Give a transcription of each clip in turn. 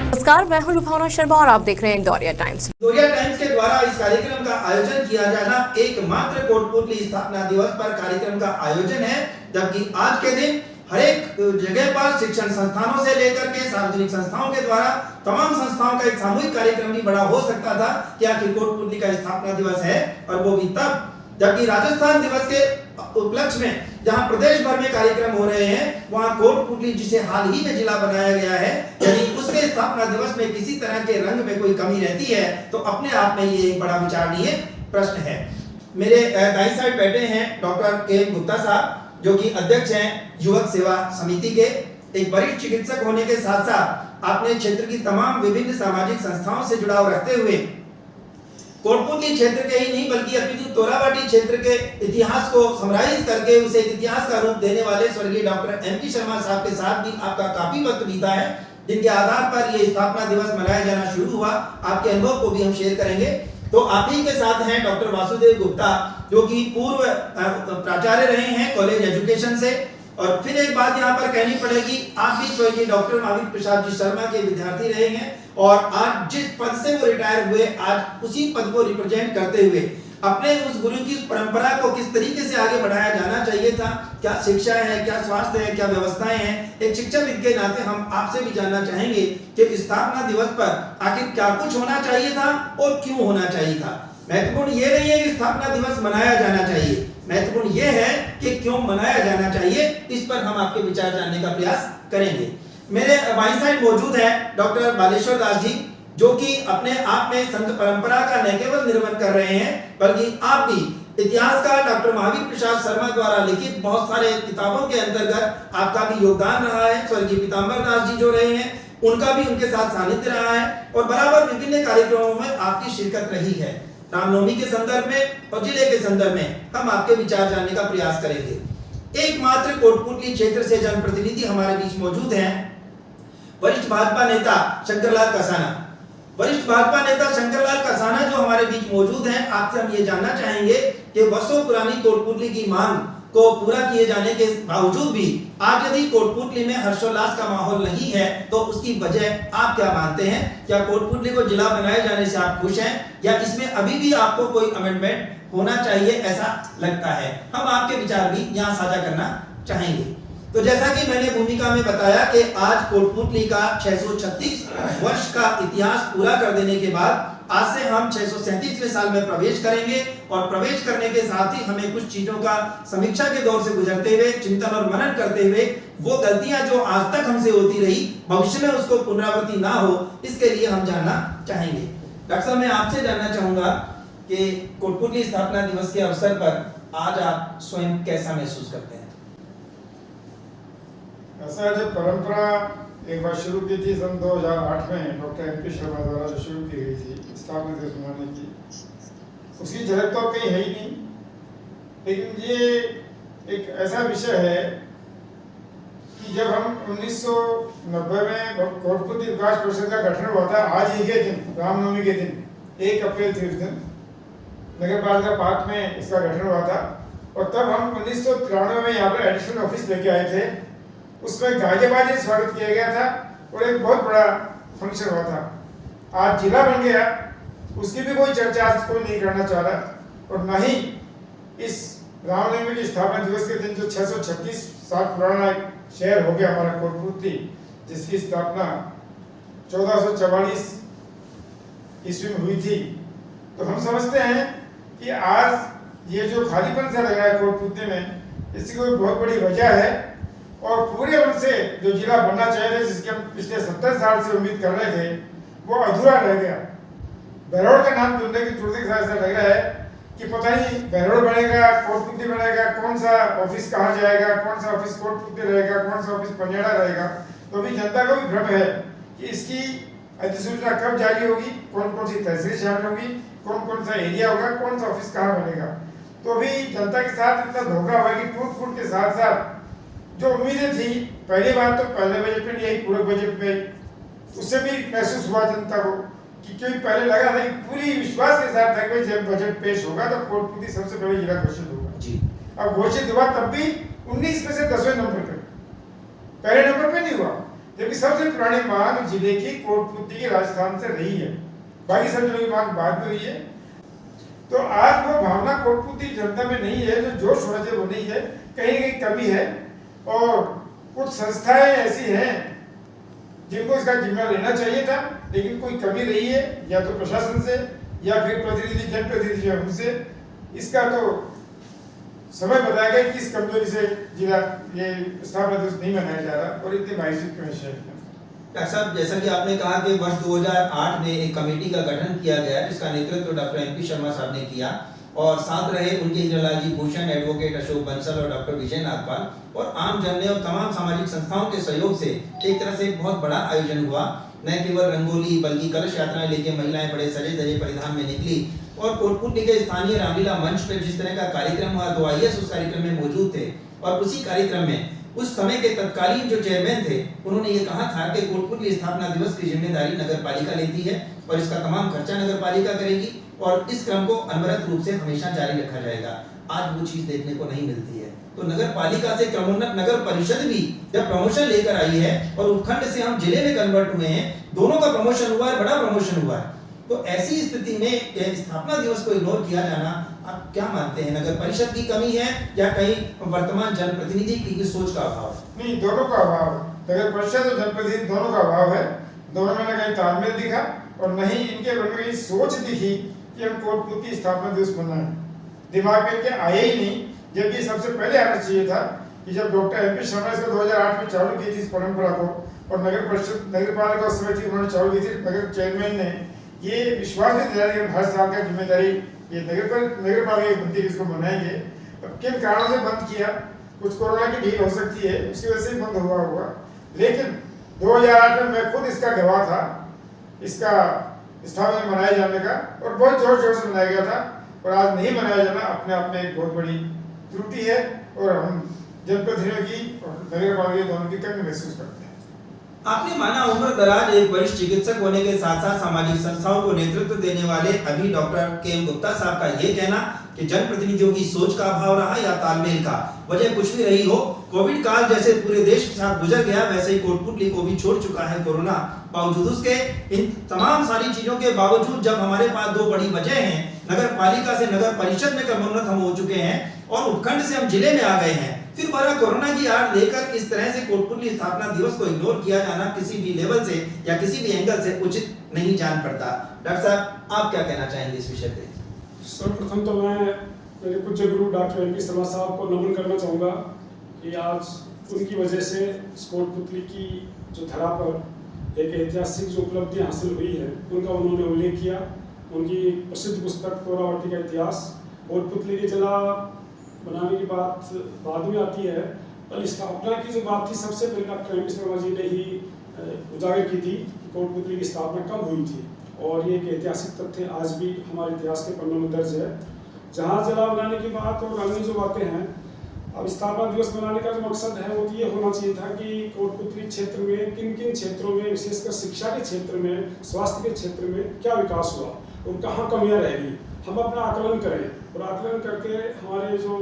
नमस्कार, मैं हूं लुभावना शर्मा और आप देख रहे हैं इंदौरिया टाइम्स। इंदौरिया टाइम्स के द्वारा इस कार्यक्रम का आयोजन किया जाना एकमात्र कोटपुतली स्थापना दिवस पर कार्यक्रम का आयोजन है, जबकि आज के दिन हर एक जगह पर शिक्षण संस्थानों से लेकर के सार्वजनिक संस्थाओं के द्वारा तमाम संस्थाओं का एक सामूहिक कार्यक्रम भी बड़ा हो सकता था कि आखिर कोटपुतली का स्थापना दिवस है, और वो भी तब जबकि राजस्थान दिवस के उपलक्ष्य में जहां प्रदेश भर में कार्यक्रम हो रहे हैं, वहां कोटपुतली जिसे हाल ही में जिला बनाया गया है, यदि उसके स्थापना दिवस में किसी तरह के रंग में कोई कमी रहती है तो अपने आप में ये एक बड़ा विचारणीय प्रश्न है। मेरे दाईं साइड बैठे हैं डॉक्टर के गुप्ता साहब, जो कि अध्यक्ष हैं युवक सेवा समिति के। एक वरिष्ठ चिकित्सक होने के साथ साथ अपने क्षेत्र की तमाम विभिन्न सामाजिक संस्थाओं से जुड़ाव रखते हुए कोटपुतली क्षेत्र के ही नहीं बल्कि अपितु तोराबाटी क्षेत्र के इतिहास को समराइज करके उसे इतिहास का रूप देने वाले स्वर्गीय डॉक्टर एमपी शर्मा साहब के साथ भी आपका काफी वक्त बीता है, जिनके आधार पर यह स्थापना दिवस मनाया जाना शुरू हुआ। आपके अनुभव को भी हम शेयर करेंगे। तो आप ही के साथ हैं डॉक्टर वासुदेव गुप्ता, जो कि पूर्व प्राचार्य रहे हैं कॉलेज एजुकेशन से, और फिर एक बात यहाँ पर कहनी पड़ेगी, आप भी स्वर्गीय डॉक्टर महावीर प्रसाद जी शर्मा के विद्यार्थी रहे हैं, और आज जिस पद से वो रिटायर हुए, आज उसी पद को रिप्रेजेंट करते हुए अपने उस गुरु की परंपरा को किस तरीके से आगे बढ़ाया जाना चाहिए था, क्या शिक्षा है, क्या स्वास्थ्य है, क्या व्यवस्थाएं हैं, एक शिक्षाविद के नाते हम आपसे भी जानना चाहेंगे कि स्थापना दिवस पर आखिर क्या कुछ होना चाहिए था और क्यों होना चाहिए था। महत्वपूर्ण ये नहीं है कि स्थापना दिवस मनाया जाना चाहिए, महत्वपूर्ण ये है कि क्यों मनाया जाना चाहिए। इस पर हम आपके विचार जानने का प्रयास करेंगे। मेरे बाईं साइड मौजूद है डॉक्टर बालेश्वर दास जी, जो कि अपने आप में संत परंपरा का न केवल निर्वहन कर रहे हैं, बल्कि आप भी इतिहासकार डॉक्टर महावीर प्रसाद शर्मा द्वारा लिखित बहुत सारे किताबों के अंतर्गत आपका भी योगदान रहा है। स्वर्गीय पीताम्बर दास जी जो रहे हैं, उनका भी उनके साथ सानिध्य रहा है, और बराबर विभिन्न कार्यक्रमों में आपकी शिरकत रही है। रामनवमी के संदर्भ में और जिले के संदर्भ में हम आपके विचार जानने का प्रयास करेंगे। एकमात्र कोटपुतली क्षेत्र से जनप्रतिनिधि हमारे बीच मौजूद हैं वरिष्ठ भाजपा नेता शंकरलाल कसाना। वरिष्ठ भाजपा नेता शंकरलाल कसाना जो हमारे बीच मौजूद हैं, आपसे हम ये जानना चाहेंगे कि वर्षों पुरानी कोटपुतली की मांग को पूरा किए जाने के बावजूद भी आज यदि कोटपुतली में हर्षोल्लास का माहौल नहीं है, तो उसकी वजह आप क्या मानते हैं? क्या कोटपुतली को जिला बनाए जाने से आप खुश हैं, या इसमें अभी भी आपको कोई अमेंडमेंट होना चाहिए ऐसा लगता है? हम आपके विचार भी यहाँ साझा करना चाहेंगे। तो जैसा कि मैंने भूमिका में बताया कि आज कोटपुतली का 636 वर्ष का इतिहास पूरा कर देने के बाद आज से हम 637वें साल में प्रवेश करेंगे, और प्रवेश करने के साथ ही हमें कुछ चीजों का समीक्षा के दौर से गुजरते हुए, चिंतन और मनन करते हुए, वो गलतियां जो आज तक हमसे होती रही भविष्य में उसको पुनरावृत्ति ना हो, इसके लिए हम जानना चाहेंगे। डॉक्टर साहब, मैं आपसे जानना चाहूंगा कि कोटपुतली स्थापना दिवस के अवसर पर आज आप स्वयं कैसा महसूस करते हैं? ऐसा जो परंपरा एक बार शुरू की थी सन 2008 में डॉक्टर एमपी शर्मा द्वारा जो शुरू की गई थी स्थापना दिवस मनाने की, उसकी झलक तो कहीं है ही नहीं। लेकिन ये एक ऐसा विषय है कि जब हम 1990 में कोटपुतली विकास परिषद का गठन हुआ था, आज ही के दिन, रामनवमी के दिन 1 अप्रैल थी उस दिन, नगर पालिका पार्क में इसका गठन हुआ था। और तब हम 1993 में यहाँ पर एडिशनल ऑफिस लेके आए थे, उसमें गाजेबाजी स्वागत किया गया था और एक बहुत बड़ा फंक्शन हुआ था। आज जिला बन गया, उसकी भी कोई चर्चा आज कोई नहीं करना चाह रहा, और न ही इस रामनवमी की स्थापना दिवस के दिन जो 636 साल पुराना एक शहर हो गया हमारा कोटपुतली, जिसकी स्थापना 1444 ईस्वी में हुई थी। तो हम समझते हैं कि आज ये जो खालीपन सा लग रहा है कोटपुतली में, इसकी कोई बहुत बड़ी वजह है, और पूरे उनसे जो जिला बनना चाहिए थे, जिसके हम पिछले 70 साल से उम्मीद कर रहे थे, वो अधूरा रह गया। बहरौल का नाम सुनने की तुरंत के साथ ऐसा लग रहा है कि पता नहीं बहरौल बनेगा, कोटपुतली बनेगा, कौन सा ऑफिस कहाँ जाएगा, कौन सा ऑफिस कोटपुतली रहेगा, कौन सा ऑफिस पंजाड़ा रहेगा। तो अभी जनता को भी भ्रम है कि इसकी अधिसूचना कब जारी होगी, कौन कौन सी तहसील शामिल होगी, कौन कौन सा एरिया होगा, कौन सा ऑफिस कहाँ बनेगा। तो अभी जनता के साथ इतना धोखा हुआ कि टूट फूट के साथ साथ जो उम्मीदें थी, पहली बात तो पहले बजट में नहीं, पूरे बजट में उससे भी महसूस हुआ जनता को कि क्योंकि पहले लगा था कि पूरी विश्वास के साथ था कि जब बजट पेश होगा तो कोटपुतली सबसे पहले जिला घोषित होगा जी। अब घोषित हुआ तब भी 19 में से 10वें नंबर पे, पहले नंबर पे नहीं हुआ। जबकि सबसे पुरानी मांग जिले की कोटपुतली की राजस्थान से रही है, बाकी सब जिलों की मांग बाद में हुई है। तो आज वो भावना कोटपुतली जनता में नहीं है, जो जोश होना चाहिए वो नहीं है, कहीं ना कहीं कमी है। और कुछ संस्थाएं ऐसी हैं जिनको इसका जिम्मा लेना चाहिए था, लेकिन कोई कमी रही है, या तो प्रशासन से या फिर प्रतिनिधि जनप्रतिनिधि जो है उनसे। इसका तो समय बताएगा कि इस कमजोरी से जिला ये स्थापना दिवस नहीं मनाया जा रहा और इतनी मायूसी क्यों है। डॉक्टर साहब, जैसा कि आपने कहा कि वर्ष 2008 में एक कमेटी का गठन किया गया, जिसका नेतृत्व डॉक्टर MP शर्मा साहब ने किया, और साथ रहे उनके इंद्रलाल जी भूषण, एडवोकेट अशोक बंसल और डॉक्टर विजय नागपाल और आम जन ने और तमाम सामाजिक संस्थाओं के सहयोग से एक तरह से बहुत बड़ा आयोजन हुआ। न केवल रंगोली बल्कि कलश यात्राएं लेके महिलाएं बड़े सजे धजे परिधान में निकली और कोटपुतली के स्थानीय रामलीला मंच पर जिस तरह का कार्यक्रम हुआ, 2 IAS उस कार्यक्रम में मौजूद थे। और उसी कार्यक्रम में उस समय के तत्कालीन जो चेयरमैन थे, उन्होंने ये कहा था कि कोटपुतली स्थापना दिवस की जिम्मेदारी नगर पालिका लेती है और इसका तमाम खर्चा नगर पालिका करेगी और इस क्रम को अनवरत रूप से हमेशा जारी रखा जाएगा। आज वो चीज देखने को नहीं मिलती है। तो नगर पालिका से क्रमोन्नत नगर परिषद भी जब प्रमोशन लेकर आई है और उपखंड से हम जिले में कन्वर्ट हुए हैं, दोनों का प्रमोशन हुआ है, बड़ा प्रमोशन हुआ है। तो ऐसी स्थिति में स्थापना दिवस को इग्नोर किया जाना, आप क्या मानते हैं, नगर परिषद की कमी है या कहीं वर्तमान जनप्रतिनिधि की सोच का अभाव? नहीं, दोनों का अभाव है। नगर परिषद और जनप्रतिनिधि दोनों का अभाव है। दोनों में न कहीं तालमेल दिखा और न ही इनके मन में सोच दिखी कि हम कोटपुतली स्थापना दिवस मनाएं। दिमाग में इनके आया ही नहीं, जबकि सबसे पहले आना चाहिए था कि जब डॉक्टर MP शर्मा इसको 2008 में चालू की थी इस परंपरा को, और नगर परिषद नगर पालिका समिति उन्होंने चालू की थी, नगर चेयरमैन ने ये विश्वास भी दिलाया कि हर साल का जिम्मेदारी ये नगर पालिका बनती है, इसको मनाएंगे। किन कारणों से बंद किया, कुछ कोरोना की भीड़ हो सकती है, उसकी वजह से बंद हुआ। लेकिन 2008 में मैं खुद इसका गवाह था, इसका स्थापना मनाए जाने का, और बहुत जोर शोर से मनाया गया था। और आज नहीं मनाया जाना अपने आप में एक बहुत बड़ी त्रुटि है और हम जनप्रतिनिधियों की और नगर पालिका दोनों की कमी महसूस करते हैं। आपने माना उम्र दराज एक वरिष्ठ चिकित्सक होने के साथ साथ सामाजिक संस्थाओं को नेतृत्व देने वाले अभी डॉक्टर KM गुप्ता साहब का ये कहना कि जनप्रतिनिधियों की सोच का अभाव रहा या तालमेल का, वजह कुछ भी रही हो, कोविड काल जैसे पूरे देश के साथ गुजर गया, वैसे ही कोटपुतली को भी छोड़ चुका है कोरोना। बावजूद उसके इन तमाम सारी चीजों के बावजूद जब हमारे पास 2 बड़ी वजह हैं, नगर पालिका से नगर परिषद में क्रमोन्नत हम हो चुके हैं और उपखंड से हम जिले में आ गए हैं, फिर बड़ा कोरोना की आड़ लेकर इस तरह से कोटपुतली स्थापना दिवस को इग्नोर किया जाना किसी भी लेवल से या किसी भी एंगल से उचित नहीं जान पड़ता। डॉक्टर साहब, आप क्या कहना चाहेंगे इस विषय पे? सर्वप्रथम तो मैं मेरे पूज्य गुरु डॉक्टर MP शर्मा साहब को नमन करना चाहूँगा कि आज उनकी वजह से कोटपुतली की जो धरा पर एक ऐतिहासिक जो उपलब्धि हासिल हुई है, उनका उन्होंने उल्लेख किया। उनकी प्रसिद्ध पुस्तक पोरावटी का इतिहास, कोटपुतली की जिला बनाने की बात बाद में आती है, पर स्थापना की जो बात थी सबसे पहले डॉक्टर MP शर्मा जी ने ही उजागर की थी कि कोटपुतली की स्थापना कब हुई थी। और ये एक ऐतिहासिक तथ्य आज भी हमारे इतिहास के पन्नों में दर्ज है। जहाँ जिला बनाने की बात और अन्य जो बातें हैं, अब स्थापना दिवस मनाने का जो मकसद है वो ये होना चाहिए था कि कोटपुतली क्षेत्र में किन किन क्षेत्रों में, विशेषकर शिक्षा के क्षेत्र में, स्वास्थ्य के क्षेत्र में क्या विकास हुआ और कहाँ कमियाँ रह गई, हम अपना आकलन करें और आकलन करके हमारे जो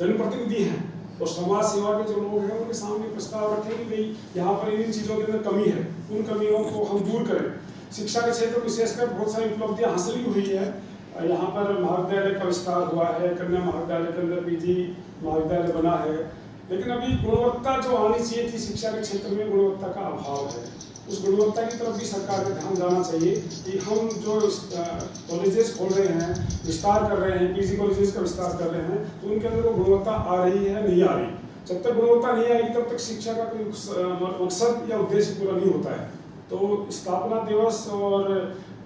जनप्रतिनिधि हैं और समाज सेवा के जो लोग हैं उनके सामने प्रस्ताव रखें कि भाई यहाँ पर इन चीज़ों के अंदर कमी है, उन कमियों को हम दूर करें। शिक्षा के क्षेत्र में विशेषकर बहुत सारी उपलब्धियाँ हासिल भी हुई है। यहाँ पर महाविद्यालय का विस्तार हुआ है, कन्या महाविद्यालय के अंदर PG महाविद्यालय बना है, लेकिन अभी गुणवत्ता जो आनी चाहिए थी शिक्षा के क्षेत्र में, गुणवत्ता का अभाव है। उस गुणवत्ता की तरफ भी सरकार का ध्यान जाना चाहिए कि हम जो कॉलेजेस खोल रहे हैं, विस्तार कर रहे हैं, PG कॉलेजेस का विस्तार कर रहे हैं, तो उनके अंदर वो गुणवत्ता आ रही है, नहीं आ रही। जब तक गुणवत्ता नहीं आएगी तब तक शिक्षा का कोई मकसद या उद्देश्य पूरा नहीं होता है। तो स्थापना दिवस और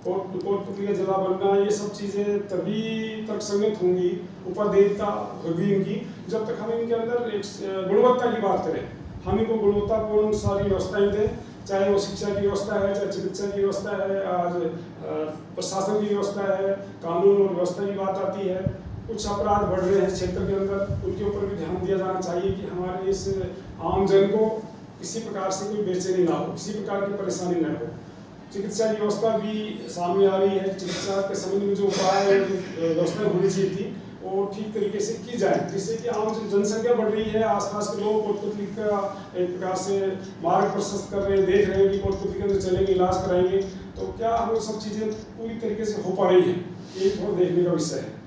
कोटपुतली का जिला बनना, ये सब चीज़ें तभी तक संगत होंगी, उपदेयता होगी इनकी, जब तक हम इनके अंदर एक गुणवत्ता की बात करें। हम इनको गुणवत्तापूर्ण सारी व्यवस्थाएं दें, चाहे वो शिक्षा की व्यवस्था है, चाहे चिकित्सा की व्यवस्था है, आज प्रशासन की व्यवस्था है, कानून और व्यवस्था की बात आती है। कुछ अपराध बढ़ रहे हैं क्षेत्र के अंदर, उनके ऊपर भी ध्यान दिया जाना चाहिए कि हमारे इस आम जन को किसी प्रकार से कोई बेचैनी ना हो, किसी प्रकार की परेशानी ना हो। चिकित्सा की व्यवस्था भी सामने आ रही है, चिकित्सा के संबंध में जो उपाय व्यवस्था होनी चाहिए थी वो ठीक तरीके से की जाए, जिससे कि आम जनसंख्या बढ़ रही है, आसपास के लोग कोटपुतली का एक प्रकार से मार्ग प्रशस्त कर रहे हैं, देख रहे हैं कि कोटपुतली के अंदर चलेंगे, इलाज कराएंगे, तो क्या वो सब चीज़ें पूरी तरीके से हो पा रही हैं, ये थोड़ा देखने का विषय है।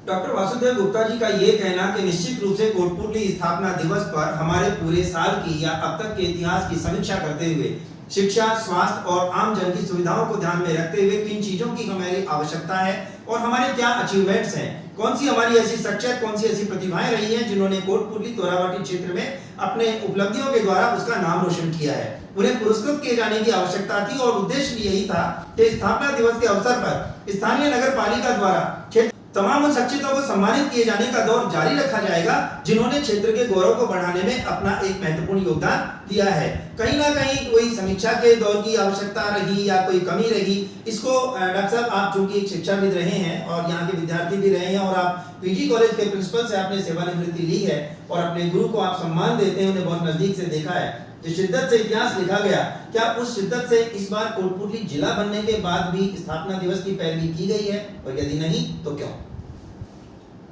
डॉक्टर वासुदेव गुप्ता जी का ये कहना कि निश्चित रूप से कोटपुतली स्थापना दिवस पर हमारे पूरे साल की या अब तक के इतिहास की समीक्षा करते हुए शिक्षा, स्वास्थ्य और आम जन की सुविधाओं को ध्यान में रखते हुए किन चीजों की हमारी आवश्यकता है और हमारे क्या अचीवमेंट्स हैं, कौन सी हमारी ऐसी शख्सियत, कौन सी ऐसी प्रतिभाएं रही हैं जिन्होंने कोटपुतली तोराबाटी क्षेत्र में अपने उपलब्धियों के द्वारा उसका नाम रोशन किया है, उन्हें पुरस्कृत किए जाने की आवश्यकता थी। और उद्देश्य भी यही था कि स्थापना दिवस के अवसर पर स्थानीय नगर पालिका द्वारा तमाम उन शख्सियतों को सम्मानित किए जाने का दौर जारी रखा जाएगा जिन्होंने क्षेत्र के गौरव को बढ़ाने में अपना एक महत्वपूर्ण योगदान दिया है। कहीं ना कहीं कोई समीक्षा के दौर की आवश्यकता रही या कोई कमी रही, इसको डॉक्टर साहब आप चूंकि एक शिक्षाविद रहे हैं और यहाँ के विद्यार्थी भी रहे हैं और आप पीजी कॉलेज के प्रिंसिपल से आपने सेवानिवृत्ति ली है और अपने गुरु को आप सम्मान देते हैं, उन्हें बहुत नजदीक से देखा है, जिस शिद्दत से इतिहास लिखा गया, क्या उस शिद्दत से इस बार कोटपुतली जिला बनने के बाद भी स्थापना दिवस की पैरवी की गई है और यदि नहीं तो क्यों?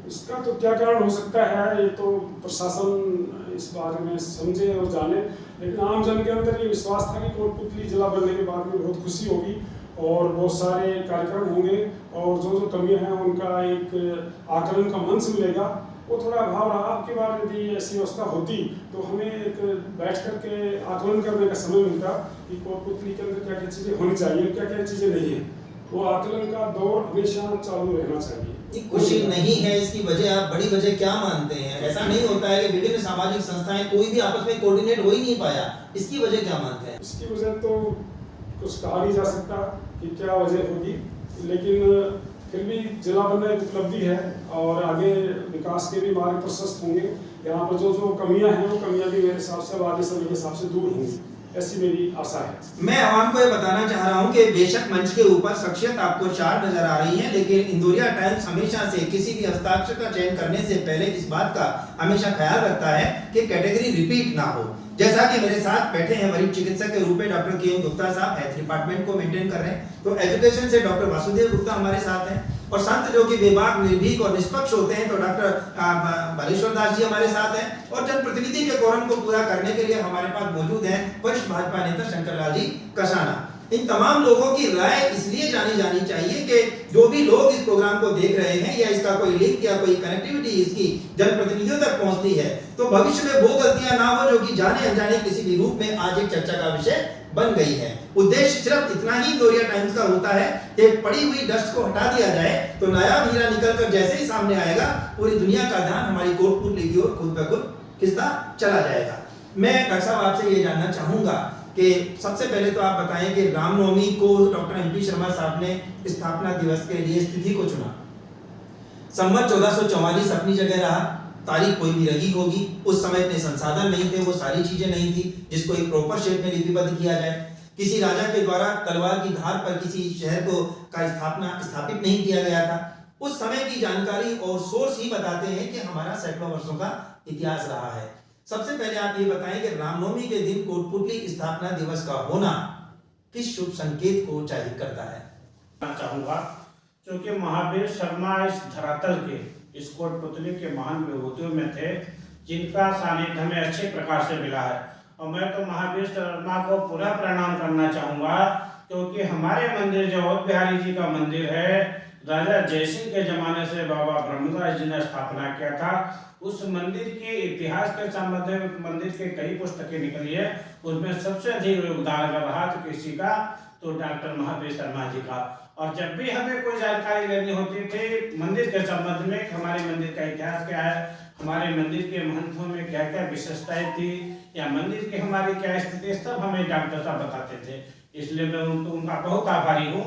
इसका तो क्या कारण हो सकता है, ये तो प्रशासन इस बारे में समझे और जाने, लेकिन आम जन के अंदर ये विश्वास था कि कोटपुतली जिला बनने के बाद में बहुत खुशी होगी और बहुत सारे कार्यक्रम होंगे और जो कमियां हैं उनका एक आकलन का मंच मिलेगा। वो थोड़ा अभाव रहा। अब की बार यदि ऐसी व्यवस्था होती तो हमें एक बैठ करके आकलन करने का समय मिलता कि कोटपुतली के अंदर क्या क्या चीज़ें होनी चाहिए, क्या क्या चीज़ें नहीं है। वो आकलन का दौर हमेशा चालू रहना चाहिए। खुशी नहीं है, इसकी वजह आप बड़ी वजह क्या मानते हैं? ऐसा नहीं होता है कि विभिन्न सामाजिक संस्थाएं कोई भी आपस में कोऑर्डिनेट हो ही नहीं पाया, इसकी वजह क्या मानते हैं? इसकी वजह तो कुछ कहा नहीं जा सकता कि क्या वजह होगी, लेकिन फिर भी जिला बनना एक उपलब्धि है और आगे विकास के भी मार्ग प्रशस्त होंगे। यहाँ पर जो कमियां हैं वो कमियां भी मेरे हिसाब से आगे समय के हिसाब से दूर होंगी, ऐसी मेरी आशा है। मैं आवाम को ये बताना चाह रहा हूँ कि बेशक मंच के ऊपर शख्सियत आपको 4 नजर आ रही है, लेकिन इंदौरिया टाइम्स हमेशा से किसी भी हस्ताक्षर का चयन करने से पहले इस बात का हमेशा ख्याल रखता है कि कैटेगरी रिपीट ना हो। जैसा कि मेरे साथ बैठे हैं वरिष्ठ चिकित्सक के रूप में डॉक्टर के गुप्ता साहब, हेल्थ डिपार्टमेंट को मेंटेन कर रहे हैं, तो एजुकेशन से डॉक्टर वासुदेव गुप्ता हमारे साथ हैं, और संत जो कि विभाग निर्भीक और निष्पक्ष होते हैं तो डॉक्टर बालेश्वर दास जी हमारे साथ हैं, और जनप्रतिनिधि के कोरम को पूरा करने के लिए हमारे पास मौजूद हैं वरिष्ठ भाजपा नेता शंकरलाल जी कसाना। इन तमाम लोगों की राय इसलिए जानी चाहिए कि जो भी लोग इस प्रोग्राम को देख रहे हैं या इसका कोई लिंक या कोई कनेक्टिविटी इसकी जनप्रतिनिधियों तक पहुंचती है तो भविष्य में वो गलतियां ना हो जो कि जाने अनजाने किसी भी रूप में आज एक चर्चा का विषय बन गई है। उद्देश्य सिर्फ इतना ही इंदौरिया टाइम्स का होता है कि पड़ी हुई डस्ट को हटा दिया जाए तो नायाब हीरा निकलकर जैसे ही सामने आएगा पूरी दुनिया का ध्यान हमारी कोटपुतली की ओर खुद ब खुद खिसता चला जाएगा। मैं डॉक्टर साहब आपसे ये जानना चाहूंगा कि सबसे पहले तो आप बताएं कि रामनवमी को डॉक्टर MP शर्मा साहब ने स्थापना दिवस के लिए तिथि को चुना। संवत 1444 अपनी जगह रहा, तारीख कोई भी रही होगी, उस समय इतने संसाधन नहीं थे, वो सारी चीजें नहीं थी जिसको एक प्रॉपर शेप में लिपिबद्ध किया जाए। किसी राजा के द्वारा तलवार की धार पर किसी शहर को स्थापित नहीं किया गया था। उस समय की जानकारी और सोर्स ही बताते हैं कि हमारा सैकड़ों वर्षों का इतिहास रहा है। सबसे पहले आप ये बताएं कि रामनवमी के दिन कोटपुतली स्थापना दिवस का होना किस शुभ संकेत को जाहिर करता है? चाहूंगा क्योंकि महावीर शर्मा इस धरातल के इस कोटपुतली के महान विभूतियों में थे जिनका सानिध्य हमें अच्छे प्रकार से मिला है, और मैं तो महावीर शर्मा को पुनः प्रणाम करना चाहूंगा क्योंकि हमारे मंदिर जो अवध बिहारी जी का मंदिर है, राजा जयसिंह के जमाने से बाबा ब्रह्मदास जी ने स्थापना किया था। उस मंदिर के इतिहास के संबंध में मंदिर के कई पुस्तकें निकली है, उसमें सबसे अधिक योगदान अगर रहा तो किसी का तो डॉक्टर महावीर शर्मा जी का। और जब भी हमें कोई जानकारी लेनी होती थी मंदिर के संबंध में, हमारे मंदिर का इतिहास क्या है, हमारे मंदिर के महंतों में क्या क्या विशेषताएं थी या मंदिर की हमारी क्या स्थिति, सब हमें डॉक्टर साहब बताते थे। इसलिए मैं उनका बहुत आभारी हूँ।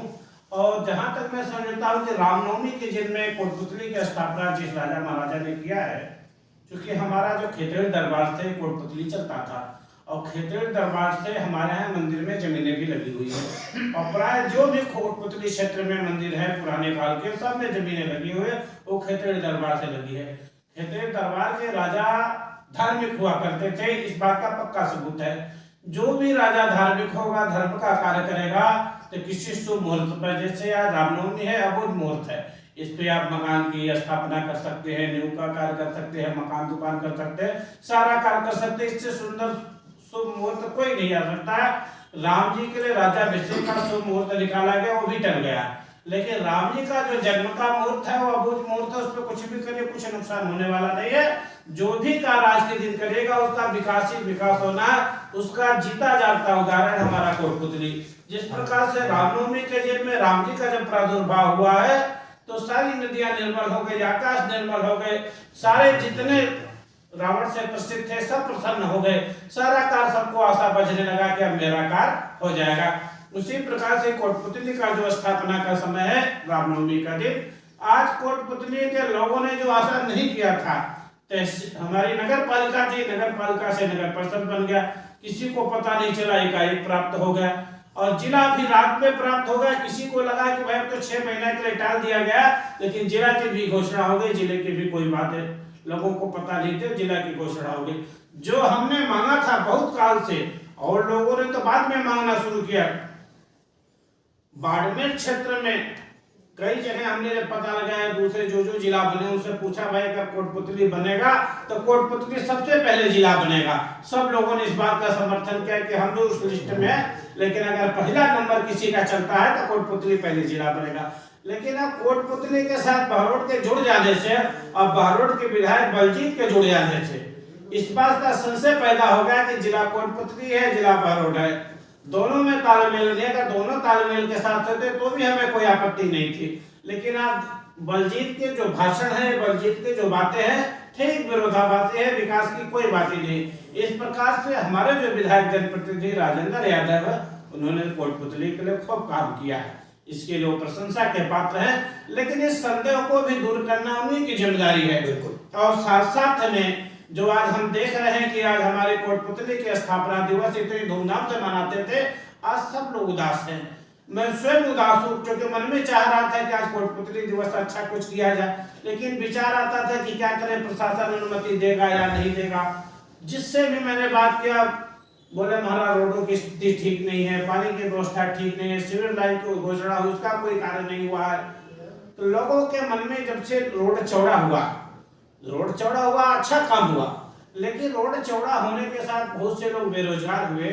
और जहाँ तक मैं समझता हूँ कि रामनवमी के दिन में कोटपुतली की स्थापना जिस राजा महाराजा ने किया है, क्योंकि हमारा जो खेतड़ी दरबार थे कोटपुतली चलता था और खेतड़ी दरबार से हमारे यहाँ मंदिर में जमीनें भी लगी हुई है, और प्राय जो भी कोटपुतली क्षेत्र में मंदिर है पुराने काल के सब में जमीनें लगी हुई है वो खेतड़ी दरबार से लगी है। खेतड़ी दरबार के राजा धार्मिक हुआ करते थे, इस बात का पक्का सबूत है। जो भी राजा धार्मिक होगा, धर्म का कार्य करेगा तो किसी शुभ मुहूर्त पर, जैसे आज रामनवमी है, अबुध मुहूर्त है, इस पे आप मकान की स्थापना कर सकते हैं, नींव का कार्य कर सकते हैं, मकान दुकान कर सकते हैं, सारा कार्य कर सकते हैं। इससे सुंदर शुभ मुहूर्त कोई नहीं आ सकता है। राम जी के लिए राज्याभिषेक का शुभ मुहूर्त निकाला गया, वो भी टल गया, लेकिन राम जी का जो जन्म का मुहूर्त है वो अबूझ मुहूर्त है, उस पर कुछ भी करिए कुछ नुकसान होने वाला नहीं है। जो भी कार्य आज के दिन करेगा उसका विकास होना है। उसका जीता जागता उदाहरण हमारा कोटपुतली। जिस प्रकार से रामनवमी के दिन में राम जी का जब प्रादुर्भाव हुआ है तो सारी नदियां निर्मल हो गई, आकाश निर्मल हो गए, सारे जितने रावण से प्रसिद्ध थे सब प्रसन्न हो गए, सारा कार्य सबको आशा बजने लगा कि अब मेरा कार्य हो जाएगा। उसी प्रकार से कोटपुतली का जो स्थापना का समय है रामनवमी का दिन। आज कोटपुतली के लोगों ने जो आशा नहीं किया था, हमारी नगर पालिका थी, नगर पालिका से नगर परिषद बन गया, किसी को पता नहीं चला, एकाएक प्राप्त हो गया, और जिला भी रात में प्राप्त हो गया। किसी को लगा कि भाई तो 6 महीने के लिए टाल दिया गया, लेकिन जिला की भी घोषणा हो गई, जिले की भी कोई बात है लोगों को पता नहीं थे, जिला की घोषणा हो गई। जो हमने मांगा था बहुत काल से, और लोगों ने तो बाद में मांगना शुरू किया। बाड़मेर क्षेत्र में कई जगह हमने पता लगाया, दूसरे जो जिला बने उनसे पूछा भाई अगर कोटपुतली बनेगा तो कोटपुतली सबसे पहले जिला बनेगा। सब लोगों ने इस बात का समर्थन किया कि हम लोग उस लिस्ट में है, लेकिन अगर पहला नंबर किसी का चलता है तो कोटपुतली पहले जिला बनेगा। लेकिन अब कोटपुतली के साथ बहरोड के जुड़ जाने से और बहरोड के विधायक बलजीत के जुड़ जाने से इस बात का संशय पैदा हो गया कि जिला कोटपुतली है, जिला बहरोड है, दोनों में तालमेल नहीं। अगर दोनों तालमेल के साथ होते तो भी हमें कोई आपत्ति नहीं थी, लेकिन अब बलजीत के जो भाषण है, बलजीत के जो बातें हैं, ठीक विरोधाभासी है, विकास की कोई बात ही नहीं। इस प्रकार से हमारे जो विधायक जनप्रतिनिधि राजेंद्र यादव है, उन्होंने कोटपुतली के लिए खूब काम किया है, इसके लिए प्रशंसा के पात्र हैं। लेकिन इस संदेह को भी दूर करना उन्हीं की जिम्मेदारी है। और साथ साथ में जो आज हम देख रहे हैं कि आज हमारे कोटपुतली के स्थापना दिवस इतनी धूमधाम से मनाते थे, आज सब लोग उदास हैं। मैं स्वयं उदास हूँ, क्योंकि मन में चाह रहा था कि आज कोटपुतली दिवस अच्छा कुछ किया जाए, लेकिन विचार आता था कि क्या करें, प्रशासन अनुमति देगा या नहीं देगा। जिससे भी मैंने बात किया बोले महाराज रोडों की स्थिति ठीक नहीं है, पानी की व्यवस्था ठीक नहीं है, सिविल लाइन की घोषणा हुई उसका कोई कार्य नहीं हुआ है। तो लोगों के मन में जब से रोड चौड़ा हुआ अच्छा काम हुआ, लेकिन रोड चौड़ा होने के साथ बहुत से लोग बेरोजगार हुए,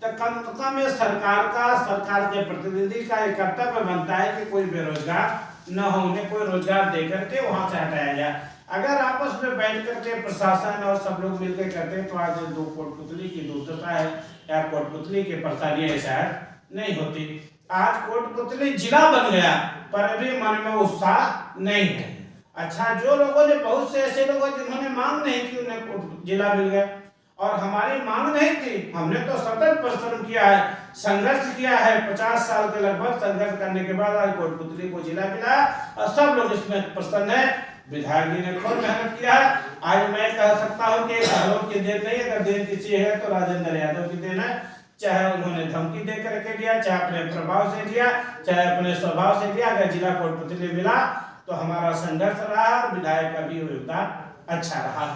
तो कम सरकार के प्रतिनिधि का एक कर्तव्य बनता है कि कोई बेरोजगार न हो, उन्हें कोई रोजगार दे करके वहां से हटाया जाए। अगर आपस में बैठ करके प्रशासन और सब लोग मिलकर करते तो आज दो कोटपुतली की दुर्दशा है या कोटपुतली की परेशानियां शायद नहीं होती। आज कोटपुतली जिला बन गया, पर अभी मन में उत्साह नहीं है। अच्छा, जो लोगों ने, बहुत से ऐसे लोग जिन्होंने मांग नहीं की, उन्हें जिला मिल गया, और हमारी मांग नहीं थी, हमने तो सतत परिश्रम किया है, संघर्ष किया है, 50 साल के लगभग संघर्ष करने के बाद आज कोटपुतली को जिला मिला, और सब लोग इसमें प्रसन्न है। विधायक जी ने खूब मेहनत किया है। आज मैं कह सकता हूँ कि गहलोत की देन नहीं, अगर देन किसी है तो राजेंद्र यादव की देन है। चाहे उन्होंने धमकी दे करके दिया, चाहे अपने प्रभाव से दिया, चाहे अपने स्वभाव से दिया। अगर जिला कोटपुतली मिला तो हमारा संघर्ष रहा और विधायक का भी योगदान अच्छा रहा।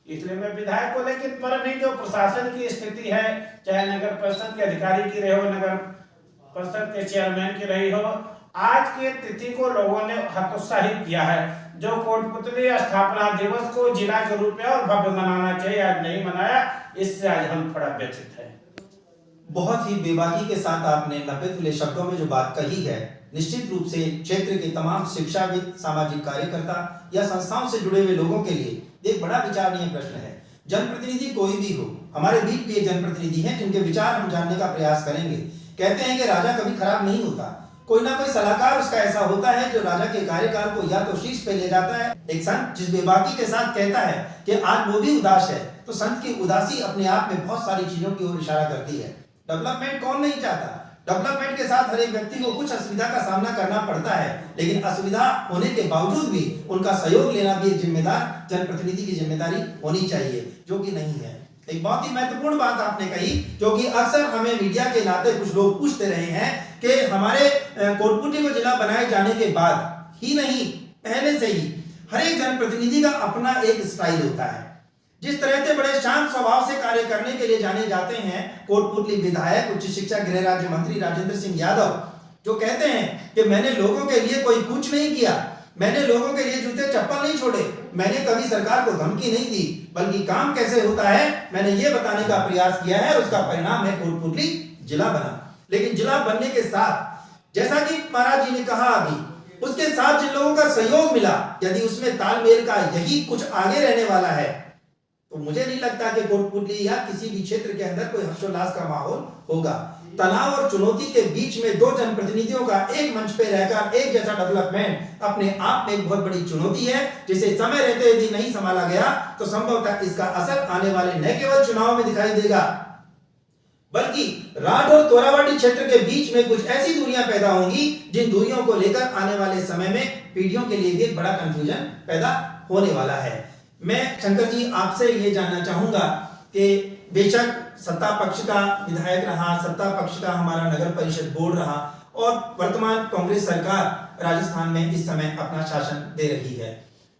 इसलिए मैं विधायक को, लेकिन पर भी जो प्रशासन की स्थिति है, चाहे नगर परिषद के अधिकारी की रही हो, नगर परिषद के चेयरमैन की रही हो, आज की तिथि को लोगों ने हतोत्साहित किया है। जो कोटपुतली स्थापना दिवस को जिला के रूप में और भव्य मनाना चाहिए, आज नहीं मनाया, इससे आज हम थोड़ा व्यथित हैं। बहुत ही बेबाकी के साथ आपने नब्बे खुले शब्दों में जो बात कही है, निश्चित रूप से क्षेत्र के तमाम शिक्षाविद, सामाजिक कार्यकर्ता या संस्थाओं से जुड़े हुए लोगों के लिए एक बड़ा विचारणीय प्रश्न है। जनप्रतिनिधि कोई भी हो, हमारे बीच भी एक जनप्रतिनिधि हैं जिनके विचार हम जानने का प्रयास करेंगे। कहते हैं कि राजा कभी खराब नहीं होता, कोई ना कोई सलाहकार उसका ऐसा होता है जो राजा के कार्यकाल को या तो शीर्ष पे ले जाता है। एक संत जिस बेबाकी के साथ कहता है कि आज वो भी उदास है, तो संत की उदासी अपने आप में बहुत सारी चीजों की ओर इशारा करती है। डेवलपमेंट कौन नहीं चाहता? डेवलपमेंट के साथ हर एक व्यक्ति को कुछ असुविधा का सामना करना पड़ता है, लेकिन असुविधा होने के बावजूद भी उनका सहयोग लेना भी एक जिम्मेदार जनप्रतिनिधि की जिम्मेदारी होनी चाहिए, जो कि नहीं है। एक बहुत ही महत्वपूर्ण बात आपने कही, जो कि अक्सर हमें मीडिया के नाते कुछ लोग पूछते रहे हैं कि हमारे कोटपुतली को जिला बनाए जाने के बाद ही नहीं, पहले से ही हर एक जनप्रतिनिधि का अपना एक स्टाइल होता है। जिस तरह से बड़े शांत स्वभाव से कार्य करने के लिए जाने जाते हैं कोटपुतली विधायक, उच्च शिक्षा गृह राज्य मंत्री राजेंद्र सिंह यादव, जो कहते हैं कि मैंने लोगों के लिए कोई कुछ नहीं किया, मैंने लोगों के लिए जूते चप्पल नहीं छोड़े, मैंने कभी सरकार को धमकी नहीं दी, बल्कि काम कैसे होता है मैंने ये बताने का प्रयास किया है। उसका परिणाम है कोटपुतली जिला बना। लेकिन जिला बनने के साथ, जैसा कि महाराज जी ने कहा अभी, उसके साथ जिन लोगों का सहयोग मिला, यदि उसमें तालमेल का यही कुछ आगे रहने वाला है, तो मुझे नहीं लगता कि कोटपुतली या किसी भी क्षेत्र के अंदर कोई हर्षोल्लास का माहौल होगा। तनाव और चुनौती के बीच में दो जनप्रतिनिधियों का एक मंच पे रहकर एक जैसा डेवलपमेंट अपने आप में एक बहुत बड़ी चुनौती है, जिसे समय रहते यदि नहीं संभाला गया तो संभवतः इसका असर आने वाले न केवल चुनाव में दिखाई देगा, बल्कि राठ और तोरावाड़ी क्षेत्र के बीच में कुछ ऐसी दूरियां पैदा होंगी जिन दूरियों को लेकर आने वाले समय में पीढ़ियों के लिए भी एक बड़ा कंफ्यूजन पैदा होने वाला है। मैं शंकर जी आपसे ये जानना चाहूंगा कि बेशक सत्ता पक्ष का विधायक रहा, सत्ता पक्ष का हमारा नगर परिषद बोर्ड रहा, और वर्तमान कांग्रेस सरकार राजस्थान में इस समय अपना शासन दे रही है,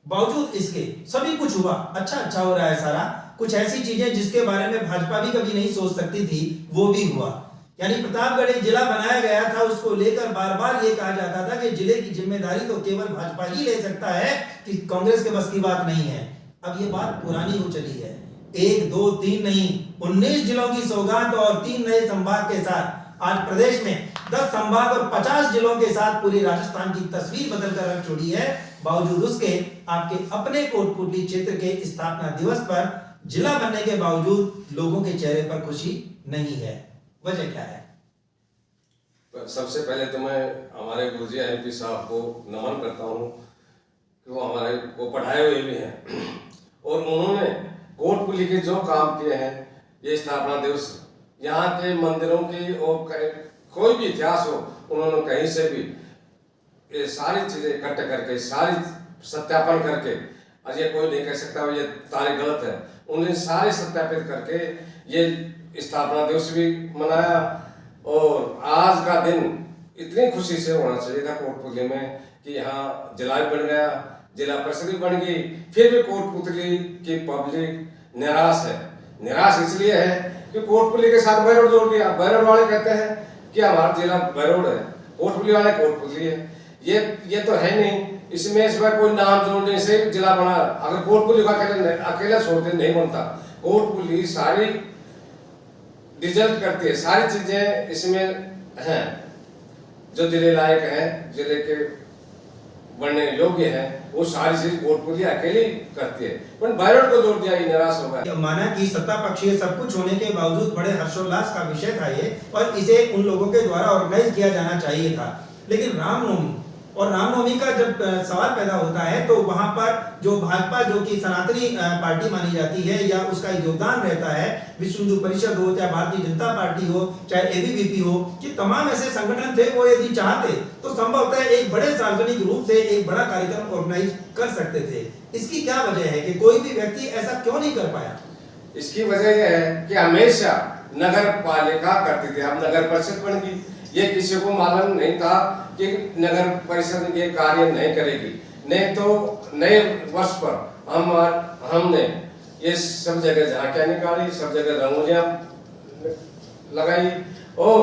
बावजूद इसके सभी कुछ हुआ, अच्छा हो रहा है सारा कुछ। ऐसी चीजें जिसके बारे में भाजपा भी कभी नहीं सोच सकती थी वो भी हुआ। यानी प्रतापगढ़ एक जिला बनाया गया था, उसको लेकर बार बार ये कहा जाता था कि जिले की जिम्मेदारी तो केवल भाजपा ही ले सकता है, कि कांग्रेस के बस की बात नहीं है। अब ये बात पुरानी हो चली है, 1 2 3 नहीं, 19 जिलों की सौगात और 3 नए संभाग के साथ आज प्रदेश में 10 संभाग और 50 जिलों के साथ पूरी राजस्थान की तस्वीर बदलकर रख छोड़ी है। बावजूद उसके आपके अपने कोटपुतली क्षेत्र के स्थापना दिवस पर जिला बनने के बावजूद लोगों के चेहरे पर खुशी नहीं है, वजह क्या है? सबसे पहले तो मैं हमारे गुरुजी एमपी साहब को नमन करता हूँ कि वो हमारे को पढ़ाए हुए भी हैं, और उन्होंने कोटपुतली के जो काम किए हैं, ये स्थापना दिवस, यहाँ के मंदिरों की और कोई भी इतिहास हो, उन्होंने कहीं से भी ये सारी चीजें इकट्ठे करके, सारी सत्यापन करके, और ये कोई नहीं कह सकता ये तारीख गलत है, उन्हें सारे सत्यापित करके ये स्थापना दिवस भी मनाया। और आज का दिन इतनी खुशी से होना चाहिए था कोटपुतली में कि यहाँ जिला भी बन गया, जिला परिषद भी बन गई, फिर भी कोटपुतली की पब्लिक निराश है। निराश इसलिए है कि कोटपुतली के साथ बैरोड जोड़ दिया। बैरोड वाले कहते हैं कि हमारा जिला बैरोड है, कोटपुतली वाले कोटपुतली है, ये तो है नहीं। इसमें इस बार कोई नाम जोड़ने से जिला बना। अगर कोटपुतली का अकेला छोड़ते नहीं बनता। कोटपुतली सारी रिजल्ट करती है, सारी चीजें इसमें हैं जो जिले लायक हैं, जिले के बनने योग्य है, वो सारी चीज कोटपुतली अकेली करती है, पर बैरोड को जोड़ दिया, ये निराश हो गया। माना कि सत्ता पक्षीय सब कुछ होने के बावजूद बड़े हर्षोल्लास का विषय था ये, और इसे उन लोगों के द्वारा ऑर्गेनाइज किया जाना चाहिए था। लेकिन रामनवमी और रामनवमी का जब सवाल पैदा होता है तो वहां पर जो भाजपा, जो कि सनातनी पार्टी मानी जाती है, या उसका योगदान रहता है, विश्व हिंदू परिषद हो, चाहे भारतीय जनता पार्टी हो, चाहे एबीवीपी हो, कि तमाम ऐसे संगठन थे, वो यदि चाहते तो संभवतः एक बड़े सार्वजनिक रूप से एक बड़ा कार्यक्रम ऑर्गेनाइज कर सकते थे। इसकी क्या वजह है कि कोई भी व्यक्ति ऐसा क्यों नहीं कर पाया? इसकी वजह यह है कि हमेशा नगर पालिका करती थी, अब नगर परिषद बन गई। ये किसी को मालूम नहीं था कि नगर परिषद ये कार्य नहीं करेगी, नहीं तो नए वर्ष पर हमने ये सब जगह झांकियां निकाली, सब जगह रंगोलियां लगाई और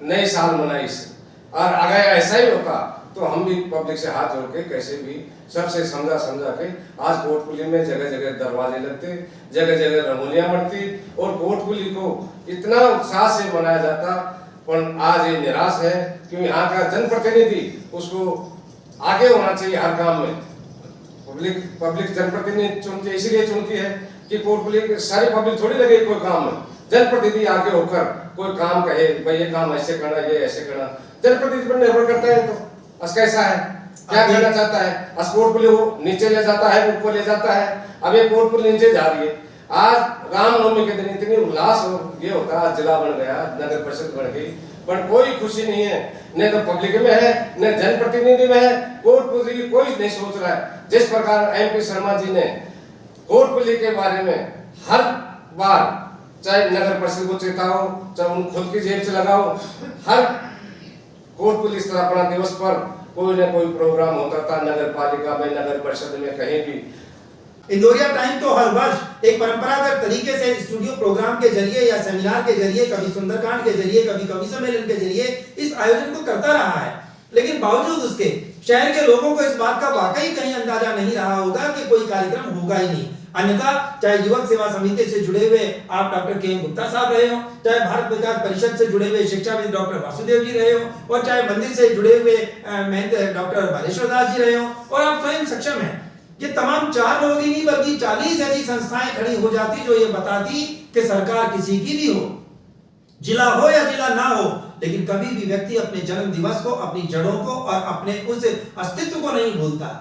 नए साल मनाई। और अगर ऐसा ही होता तो हम भी पब्लिक से हाथ जोड़ के कैसे भी सबसे समझा के आज कोटपुतली में जगह जगह दरवाजे लगते, जगह जगह रंगोलियां बनती, और कोटपुतली को इतना उत्साह से मनाया जाता। पर आज ये निराश है क्योंकि यहाँ का जनप्रतिनिधि उसको आगे होना चाहिए हर काम में। पब्लिक जनप्रतिनिधि चुनती है, इसीलिए चुनती है कि कोटपुतली सारी पब्लिक थोड़ी लगे कोई काम में, जनप्रतिनिधि आगे होकर कोई काम कहे, भाई ये काम ऐसे करना, ये ऐसे करना, जनप्रतिनिधि पर निर्भर करता है। तो कैसा है, क्या करना चाहता है? कोटपुतली वो नीचे ले जाता है, ऊपर ले जाता है। अब ये कोटपुतली नीचे जा रही है। आज रामनवमी के दिन इतनी उल्लास ये होता है, जिला बन गया, नगर परिषद बन गई, पर कोई खुशी नहीं है, न तो पब्लिक में है, न जनप्रतिनिधि में है। कोटपुतली की कोई नहीं सोच रहा है। जिस प्रकार एमपी शर्मा जी ने कोटपुतली के बारे में हर बार, चाहे नगर परिषद को चेताओ, चाहे उन खुद की जेब से लगाओ, हर कोटपुतली स्थापना दिवस पर कोई न कोई प्रोग्राम होता था, नगर पालिका में, नगर परिषद में, कहीं भी। इंदौरिया टाइम तो हर वर्ष एक परंपरागत तरीके से स्टूडियो प्रोग्राम के जरिए या सेमिनार के जरिए, कभी सुंदरकांड के जरिए, कभी कवि सम्मेलन के जरिए इस आयोजन को करता रहा है। लेकिन बावजूद उसके शहर के लोगों को इस बात का वाकई कहीं अंदाजा नहीं रहा होगा कि कोई कार्यक्रम होगा ही नहीं। अन्यथा चाहे युवक सेवा समिति से जुड़े हुए आप डॉक्टर के गुप्ता साहब रहे हो, चाहे भारत विकास परिषद से जुड़े हुए शिक्षाविद डॉक्टर वासुदेव जी रहे हो, और चाहे मंदिर से जुड़े हुए डॉक्टर बालेश्वर दास जी रहे हो, और आप स्वयं सक्षम हैं। ये तमाम 4 लोग ही नहीं बल्कि 40 ऐसी संस्थाएं खड़ी हो जाती जो ये बताती कि सरकार किसी की भी हो, जिला हो या जिला ना हो, लेकिन कभी भी व्यक्ति अपने जन्म दिवस को, अपनी जड़ों को और अपने उस अस्तित्व को नहीं भूलता।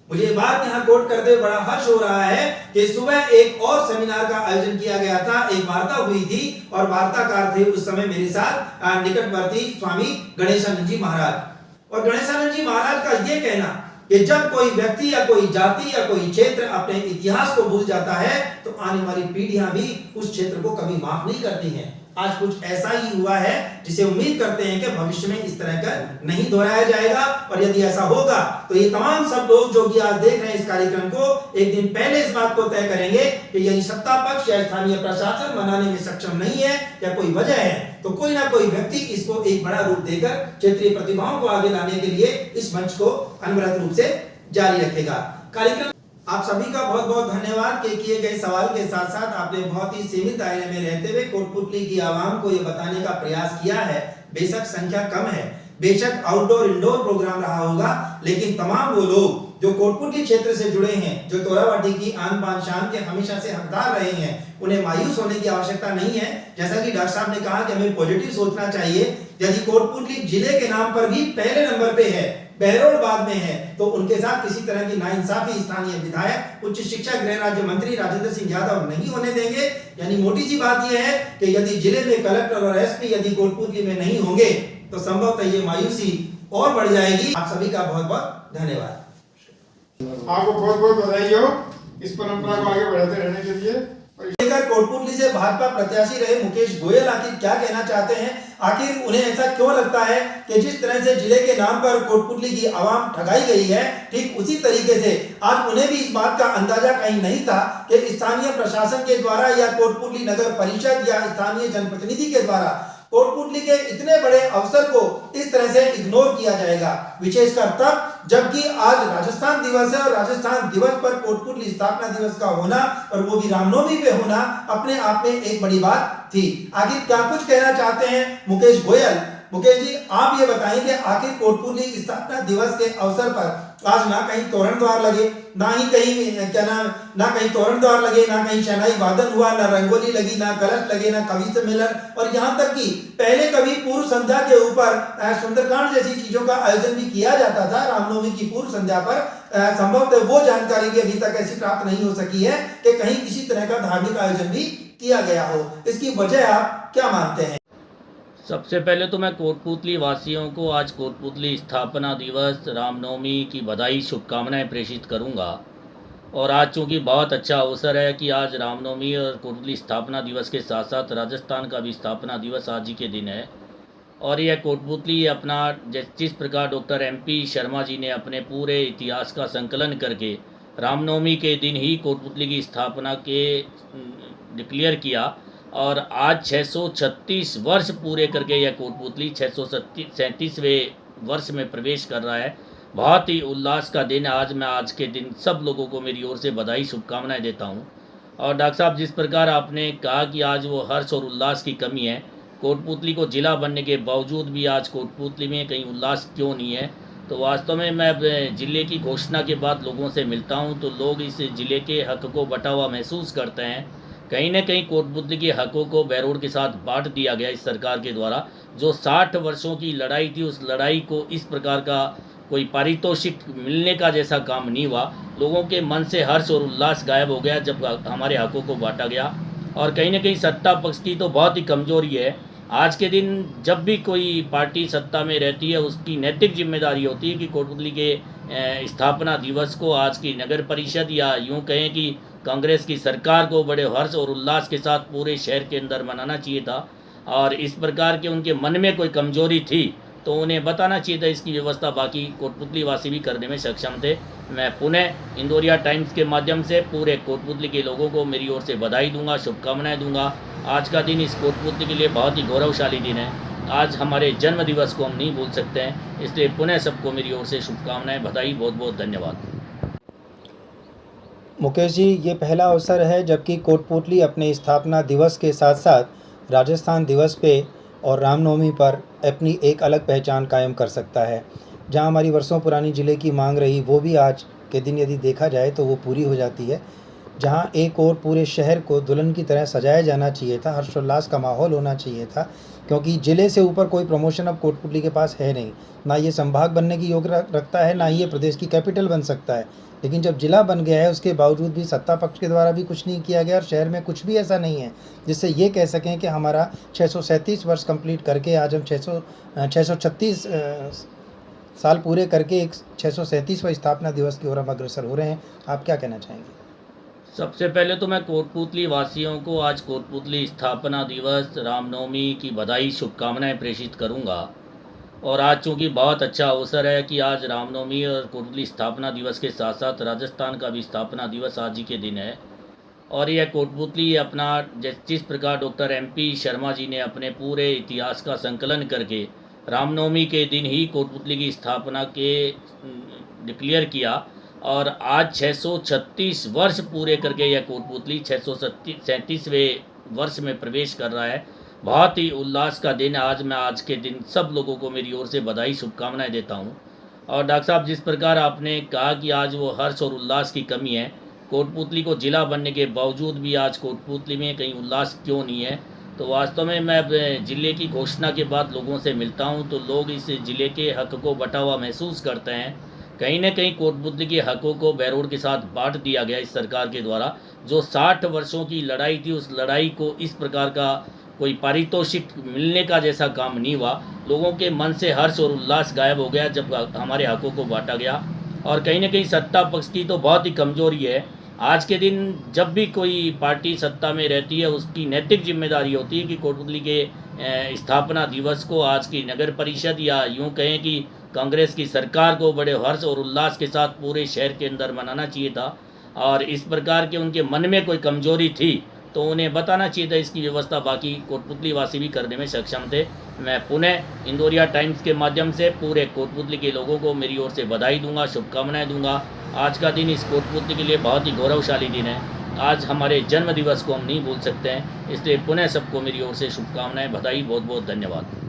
मुझे ये बात यहाँ कोट करते हुए बड़ा हर्ष हो रहा है कि सुबह एक और सेमिनार का आयोजन किया गया था, एक वार्ता हुई थी और वार्ताकार थे उस समय मेरे साथ निकटवर्ती स्वामी गणेशानंद जी महाराज। और गणेशानंद जी महाराज का ये कहना कि जब कोई व्यक्ति या कोई जाति या कोई क्षेत्र अपने इतिहास को भूल जाता है तो आने वाली पीढ़ियां भी उस क्षेत्र को कभी माफ नहीं करती हैं। आज कुछ ऐसा ही हुआ है जिसे उम्मीद करते हैं कि भविष्य में इस तरह का नहीं दोहराया जाएगा, और यदि ऐसा होगा तो ये तमाम सब लोग जो कि आज देख रहे हैं इस कार्यक्रम को, एक दिन पहले इस बात को तय करेंगे कि यदि सत्ता पक्ष या स्थानीय प्रशासन मनाने में सक्षम नहीं है या कोई वजह है, तो कोई ना कोई व्यक्ति इसको एक बड़ा रूप देकर क्षेत्रीय प्रतिभाओं को आगे लाने के लिए इस मंच को अनवरत रूप से जारी रखेगा। कार्यक्रम आप सभी का बहुत बहुत धन्यवाद कि किए गए सवाल के साथ साथ आपने बहुत ही सीमित दायरे में रहते हुए कोटपुतली की आवाम को ये बताने का प्रयास किया है। बेशक संख्या कम है, बेशक आउटडोर इंडोर प्रोग्राम रहा होगा, लेकिन तमाम वो लोग जो कोटपुतली क्षेत्र से जुड़े हैं, जो तोरावाटी की आन बान शान के हमेशा से हकदार रहे हैं, उन्हें मायूस होने की आवश्यकता नहीं है। जैसा कि डॉक्टर साहब ने कहा कि हमें पॉजिटिव सोचना चाहिए। यदि कोटपुतली जिले के नाम पर भी पहले नंबर पे है, बहरोड बाद में है, तो उनके साथ किसी तरह की नाइंसाफी स्थानीय विधायक उच्च शिक्षा गृह राज्य मंत्री राजेंद्र सिंह यादव नहीं होने देंगे। यानी मोटी सी बात यह है कि यदि जिले में कलेक्टर और एसपी यदि कोटपुतली में नहीं होंगे तो संभवतः ये मायूसी और बढ़ जाएगी। आप सभी का बहुत बहुत धन्यवाद। आपको बहुत बहुत बधाई हो इस परंपरा को आगे बढ़ाते रहने के लिए। लेकर कोटपुतली से भाजपा प्रत्याशी रहे मुकेश गोयल आखिर क्या कहना चाहते हैं, आखिर उन्हें ऐसा क्यों लगता है कि जिस तरह से जिले के नाम पर कोटपुतली की आवाम ठगाई गई है, ठीक उसी तरीके से आज उन्हें भी इस बात का अंदाजा कहीं नहीं था कि स्थानीय प्रशासन के द्वारा या कोटपुतली नगर परिषद या स्थानीय जनप्रतिनिधि के द्वारा कोटपुतली के इतने बड़े अवसर को इस तरह से इग्नोर किया जाएगा। विशेषकर तब जबकि आज राजस्थान दिवस है और राजस्थान दिवस पर कोटपुतली स्थापना दिवस का होना और वो भी रामनवमी पे होना अपने आप में एक बड़ी बात थी। आखिर क्या कुछ कहना चाहते हैं मुकेश गोयल। मुकेश जी, आप ये बताएं कि आखिर कोटपुतली स्थापना दिवस के अवसर पर आज ना कहीं तोरण द्वार लगे, ना ही कहीं ना कहीं तोरण द्वार लगे, ना कहीं शहनाई वादन हुआ, ना रंगोली लगी, ना कलश लगे, ना कवि सम्मेलन, और यहाँ तक कि पहले कभी पूर्व संध्या के ऊपर सुंदरकांड जैसी चीजों का आयोजन भी किया जाता था रामनवमी की पूर्व संध्या पर। संभवतः वो जानकारी भी अभी तक ऐसी प्राप्त नहीं हो सकी है कि कहीं किसी तरह का धार्मिक आयोजन भी किया गया हो। इसकी वजह आप क्या मानते हैं? सबसे पहले तो मैं कोटपुतली वासियों को आज कोटपुतली स्थापना दिवस रामनवमी की बधाई शुभकामनाएं प्रेषित करूंगा। और आज चूँकि बहुत अच्छा अवसर है कि आज रामनवमी और कोटपुतली स्थापना दिवस के साथ साथ राजस्थान का भी स्थापना दिवस आज ही के दिन है। और यह कोटपुतली अपना जिस प्रकार डॉक्टर MP शर्मा जी ने अपने पूरे इतिहास का संकलन करके रामनवमी के दिन ही कोटपुतली की स्थापना के डिक्लेयर किया, और आज 636 वर्ष पूरे करके यह कोटपुतली 637वें वर्ष में प्रवेश कर रहा है। बहुत ही उल्लास का दिन। आज मैं आज के दिन सब लोगों को मेरी ओर से बधाई शुभकामनाएं देता हूं। और डॉक्टर साहब, जिस प्रकार आपने कहा कि आज वो हर्ष और उल्लास की कमी है, कोटपुतली को जिला बनने के बावजूद भी आज कोटपुतली में कहीं उल्लास क्यों नहीं है, तो वास्तव में मैं ज़िले की घोषणा के बाद लोगों से मिलता हूं तो लोग इस ज़िले के हक को बटा हुआ महसूस करते हैं। कहीं ना कहीं कोटपुतली के हकों को बहरोड के साथ बांट दिया गया इस सरकार के द्वारा। जो 60 वर्षों की लड़ाई थी, उस लड़ाई को इस प्रकार का कोई पारितोषिक मिलने का जैसा काम नहीं हुआ। लोगों के मन से हर्ष और उल्लास गायब हो गया जब हमारे हकों को बांटा गया। और कहीं ना कहीं सत्ता पक्ष की तो बहुत ही कमज़ोरी है। आज के दिन जब भी कोई पार्टी सत्ता में रहती है, उसकी नैतिक जिम्मेदारी होती है कि कोटपुतली के स्थापना दिवस को आज की नगर परिषद या यूँ कहें कि कांग्रेस की सरकार को बड़े हर्ष और उल्लास के साथ पूरे शहर के अंदर मनाना चाहिए था। और इस प्रकार के उनके मन में कोई कमजोरी थी तो उन्हें बताना चाहिए था। इसकी व्यवस्था बाकी कोटपुतली वासी भी करने में सक्षम थे। मैं पुनः इंदौरिया टाइम्स के माध्यम से पूरे कोटपुतली के लोगों को मेरी ओर से बधाई दूंगा, शुभकामनाएं दूंगा। आज का दिन इस कोटपुतली के लिए बहुत ही गौरवशाली दिन है। आज हमारे जन्म दिवस को हम नहीं भूल सकते हैं। इसलिए पुनः सबको मेरी ओर से शुभकामनाएं, बधाई, बहुत बहुत धन्यवाद। मुकेश जी, ये पहला अवसर है जबकि कोटपूतली अपने स्थापना दिवस के साथ साथ राजस्थान दिवस पे और रामनवमी पर अपनी एक अलग पहचान कायम कर सकता है। जहां हमारी वर्षों पुरानी ज़िले की मांग रही, वो भी आज के दिन यदि देखा जाए तो वो पूरी हो जाती है। जहां एक और पूरे शहर को दुल्हन की तरह सजाया जाना चाहिए था, हर्षोल्लास का माहौल होना चाहिए था, क्योंकि ज़िले से ऊपर कोई प्रमोशन अब कोटपूतली के पास है नहीं। ना ये संभाग बनने की योग्यता रखता है, ना ही ये प्रदेश की कैपिटल बन सकता है। लेकिन जब ज़िला बन गया है, उसके बावजूद भी सत्ता पक्ष के द्वारा भी कुछ नहीं किया गया और शहर में कुछ भी ऐसा नहीं है जिससे ये कह सकें कि हमारा 637 वर्ष कंप्लीट करके आज हम 636 साल पूरे करके एक 637वां स्थापना दिवस की ओर हम अग्रसर हो रहे हैं। आप क्या कहना चाहेंगे? सबसे पहले तो मैं कोटपूतली वासियों को आज कोटपूतली स्थापना दिवस, रामनवमी की बधाई, शुभकामनाएं प्रेषित करूंगा। और आज चूँकि बहुत अच्छा अवसर है कि आज रामनवमी और कोटपूतली स्थापना दिवस के साथ साथ राजस्थान का भी स्थापना दिवस आज ही के दिन है। और यह कोटपूतली अपना जिस प्रकार डॉक्टर MP शर्मा जी ने अपने पूरे इतिहास का संकलन करके रामनवमी के दिन ही कोटपूतली की स्थापना के डिक्लेयर किया, और आज 636 वर्ष पूरे करके यह कोटपूतली 637वें वर्ष में प्रवेश कर रहा है। बहुत ही उल्लास का दिन है आज। मैं आज के दिन सब लोगों को मेरी ओर से बधाई, शुभकामनाएं देता हूं। और डॉक्टर साहब, जिस प्रकार आपने कहा कि आज वो हर्ष और उल्लास की कमी है, कोटपूतली को ज़िला बनने के बावजूद भी आज कोटपूतली में कहीं उल्लास क्यों नहीं है? तो वास्तव में मैं ज़िले की घोषणा के बाद लोगों से मिलता हूं तो लोग इस ज़िले के हक को बटा हुआ महसूस करते हैं। कहीं ना कहीं कोटपूतली के हकों को बैरोड के साथ बांट दिया गया इस सरकार के द्वारा। जो 60 वर्षों की लड़ाई थी, उस लड़ाई को इस प्रकार का कोई पारितोषिक मिलने का जैसा काम नहीं हुआ। लोगों के मन से हर्ष और उल्लास गायब हो गया जब हमारे हकों को बांटा गया। और कहीं ना कहीं सत्ता पक्ष की तो बहुत ही कमज़ोरी है। आज के दिन जब भी कोई पार्टी सत्ता में रहती है, उसकी नैतिक जिम्मेदारी होती है कि कोटपूतली के स्थापना दिवस को आज की नगर परिषद या यूँ कहें कि कांग्रेस की सरकार को बड़े हर्ष और उल्लास के साथ पूरे शहर के अंदर मनाना चाहिए था। और इस प्रकार के उनके मन में कोई कमजोरी थी तो उन्हें बताना चाहिए था। इसकी व्यवस्था बाकी कोटपूतली वासी भी करने में सक्षम थे। मैं पुनः इंदौरिया टाइम्स के माध्यम से पूरे कोटपूतली के लोगों को मेरी ओर से बधाई दूंगा, शुभकामनाएं दूंगा। आज का दिन इस कोटपूतली के लिए बहुत ही गौरवशाली दिन है। आज हमारे जन्म दिवस को हम नहीं भूल सकते हैं। इसलिए पुनः सबको मेरी ओर से शुभकामनाएं, बधाई, बहुत बहुत धन्यवाद।